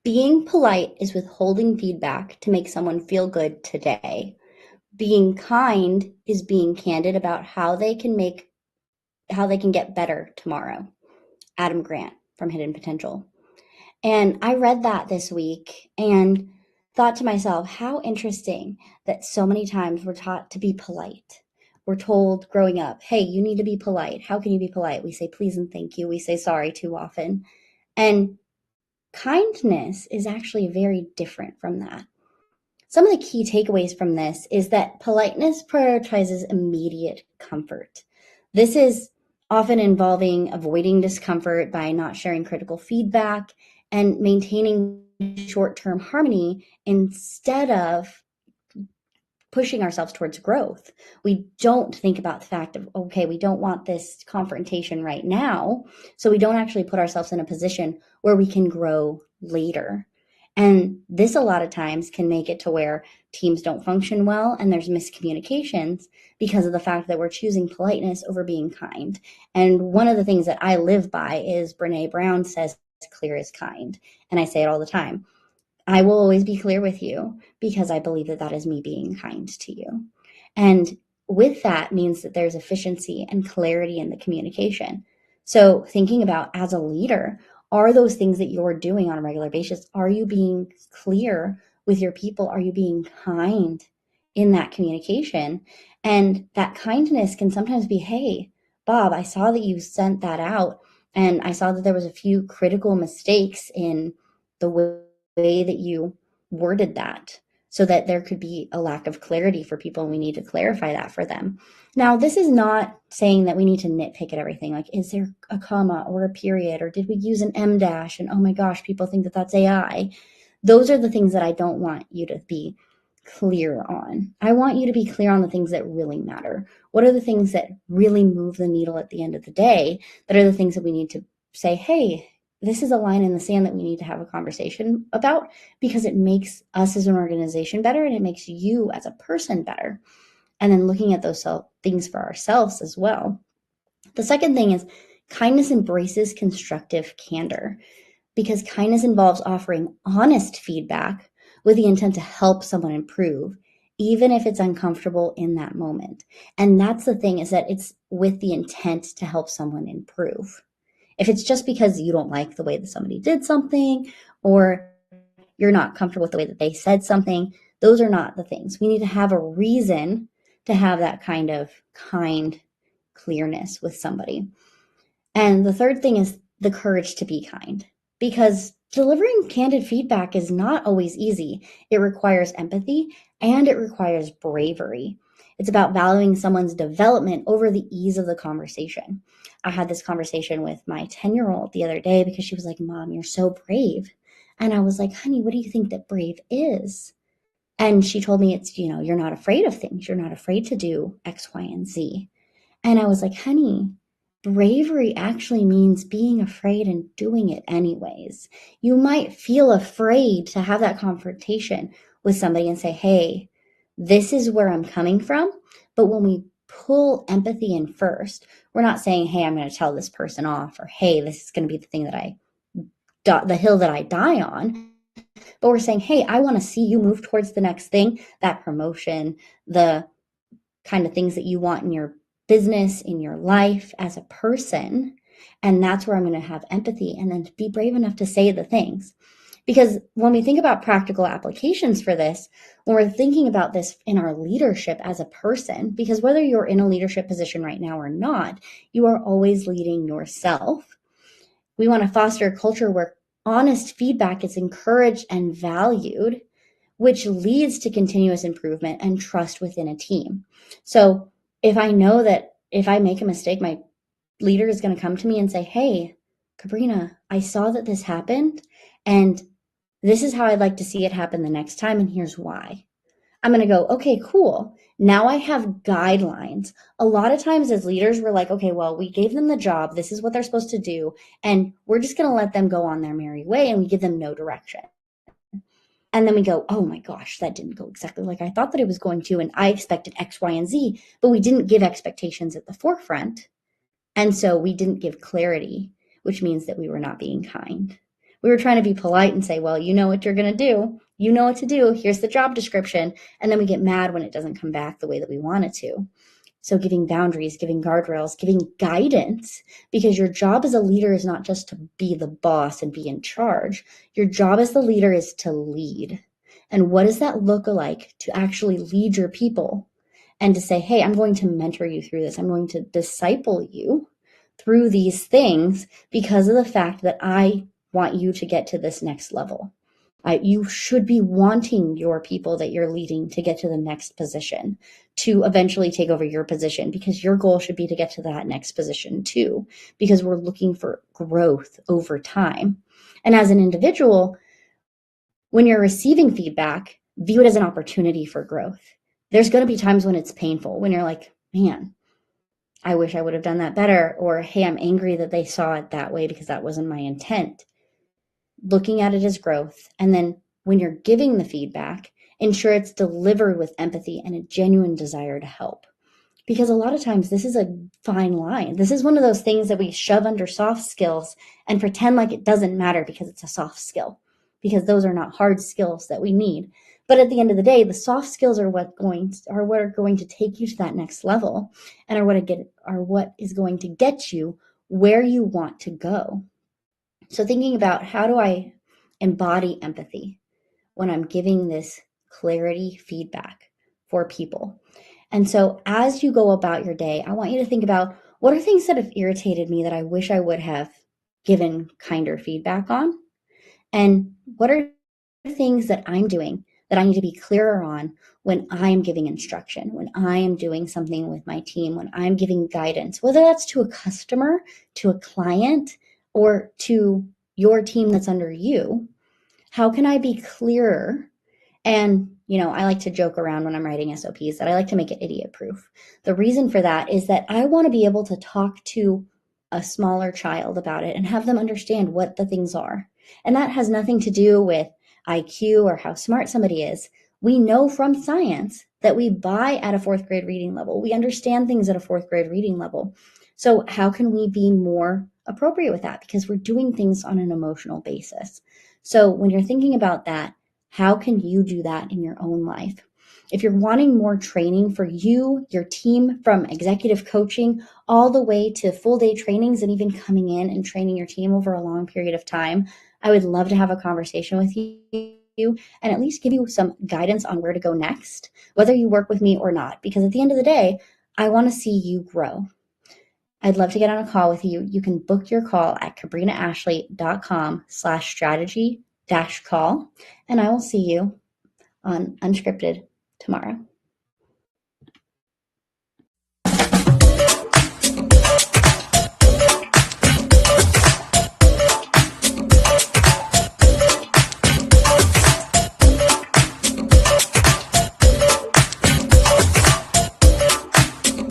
Being polite is withholding feedback to make someone feel good today. Being kind is being candid about how they can get better tomorrow. Adam Grant from Hidden Potential. And I read that this week and thought to myself, how interesting that so many times we're taught to be polite. We're told growing up, hey, you need to be polite. How can you be polite? We say please and thank you. We say sorry too often. And kindness is actually very different from that. Some of the key takeaways from this is that politeness prioritizes immediate comfort. This is often involving avoiding discomfort by not sharing critical feedback and maintaining short-term harmony instead of pushing ourselves towards growth. We don't think about the fact of, okay, we don't want this confrontation right now, so we don't actually put ourselves in a position where we can grow later. And this a lot of times can make it to where teams don't function well and there's miscommunications because of the fact that we're choosing politeness over being kind. And one of the things that I live by is Brene Brown says, clear is kind. And I say it all the time. I will always be clear with you because I believe that that is me being kind to you. And with that means that there's efficiency and clarity in the communication. So thinking about as a leader, are those things that you're doing on a regular basis, are you being clear with your people? Are you being kind in that communication? And that kindness can sometimes be, hey, Bob, I saw that you sent that out and I saw that there was a few critical mistakes in the way that you worded that so that there could be a lack of clarity for people and we need to clarify that for them. Now, this is not saying that we need to nitpick at everything. Like, is there a comma or a period or did we use an M dash? And oh my gosh, people think that that's AI. Those are the things that I don't want you to be clear on. I want you to be clear on the things that really matter. What are the things that really move the needle at the end of the day that are the things that we need to say, hey, this is a line in the sand that we need to have a conversation about because it makes us as an organization better and it makes you as a person better. And then looking at those things for ourselves as well. The second thing is kindness embraces constructive candor because kindness involves offering honest feedback with the intent to help someone improve, even if it's uncomfortable in that moment. And that's the thing, is that it's with the intent to help someone improve. If it's just because you don't like the way that somebody did something or you're not comfortable with the way that they said something, those are not the things. We need to have a reason to have that kind of kind clearness with somebody. And the third thing is the courage to be kind, because delivering candid feedback is not always easy. It requires empathy and it requires bravery. It's about valuing someone's development over the ease of the conversation. I had this conversation with my 10-year-old the other day because she was like, Mom, you're so brave. And I was like, honey, what do you think that brave is? And she told me it's, you're not afraid of things. You're not afraid to do X, Y, and Z. And I was like, honey, bravery actually means being afraid and doing it anyways. You might feel afraid to have that confrontation with somebody and say, hey, this is where I'm coming from. But when we pull empathy in first, we're not saying, hey, I'm going to tell this person off, or hey, this is going to be the thing the hill that I die on. But we're saying, hey, I want to see you move towards the next thing, that promotion, the kind of things that you want in your business, in your life as a person. And that's where I'm going to have empathy and then be brave enough to say the things. Because when we think about practical applications for this, when we're thinking about this in our leadership as a person, because whether you're in a leadership position right now or not, you are always leading yourself. We want to foster a culture where honest feedback is encouraged and valued, which leads to continuous improvement and trust within a team. So if I know that if I make a mistake, my leader is going to come to me and say, hey, Kabrina, I saw that this happened and this is how I'd like to see it happen the next time, and here's why. I'm going to go, okay, cool. Now I have guidelines. A lot of times as leaders, we're like, okay, well, we gave them the job. This is what they're supposed to do. And we're just going to let them go on their merry way, and we give them no direction. And then we go, oh my gosh, that didn't go exactly like I thought that it was going to. And I expected X, Y, and Z, but we didn't give expectations at the forefront. And so we didn't give clarity, which means that we were not being kind. We were trying to be polite and say, well, you know what you're going to do. You know what to do. Here's the job description. And then we get mad when it doesn't come back the way that we want it to. So giving boundaries, giving guardrails, giving guidance, because your job as a leader is not just to be the boss and be in charge. Your job as the leader is to lead. And what does that look like to actually lead your people and to say, hey, I'm going to mentor you through this. I'm going to disciple you through these things because of the fact that I want you to get to this next level. You should be wanting your people that you're leading to get to the next position, to eventually take over your position, because your goal should be to get to that next position too, because we're looking for growth over time. And as an individual, when you're receiving feedback, view it as an opportunity for growth. There's going to be times when it's painful, when you're like, man, I wish I would have done that better, or hey, I'm angry that they saw it that way because that wasn't my intent. Looking at it as growth. And then when you're giving the feedback, ensure it's delivered with empathy and a genuine desire to help. Because a lot of times this is a fine line. This is one of those things that we shove under soft skills and pretend like it doesn't matter because it's a soft skill, because those are not hard skills that we need. But at the end of the day, the soft skills are what are going to take you to that next level, and are what is going to get you where you want to go. So thinking about, how do I embody empathy when I'm giving this clarity feedback for people? And so as you go about your day, I want you to think about, what are things that have irritated me that I wish I would have given kinder feedback on? And what are things that I'm doing that I need to be clearer on when I'm giving instruction, when I am doing something with my team, when I'm giving guidance, whether that's to a customer, to a client, or to your team that's under you? How can I be clearer? And, I like to joke around when I'm writing SOPs that I like to make it idiot proof. The reason for that is that I want to be able to talk to a smaller child about it and have them understand what the things are. And that has nothing to do with IQ or how smart somebody is. We know from science that we buy at a fourth grade reading level. We understand things at a fourth grade reading level. So how can we be more appropriate with that? Because we're doing things on an emotional basis. So when you're thinking about that, how can you do that in your own life? If you're wanting more training for you, your team, from executive coaching all the way to full day trainings, and even coming in and training your team over a long period of time, I would love to have a conversation with you and at least give you some guidance on where to go next, whether you work with me or not, because at the end of the day, I want to see you grow. I'd love to get on a call with you. You can book your call at kabrinaashley.com/strategy-call, and I will see you on Unscripted tomorrow.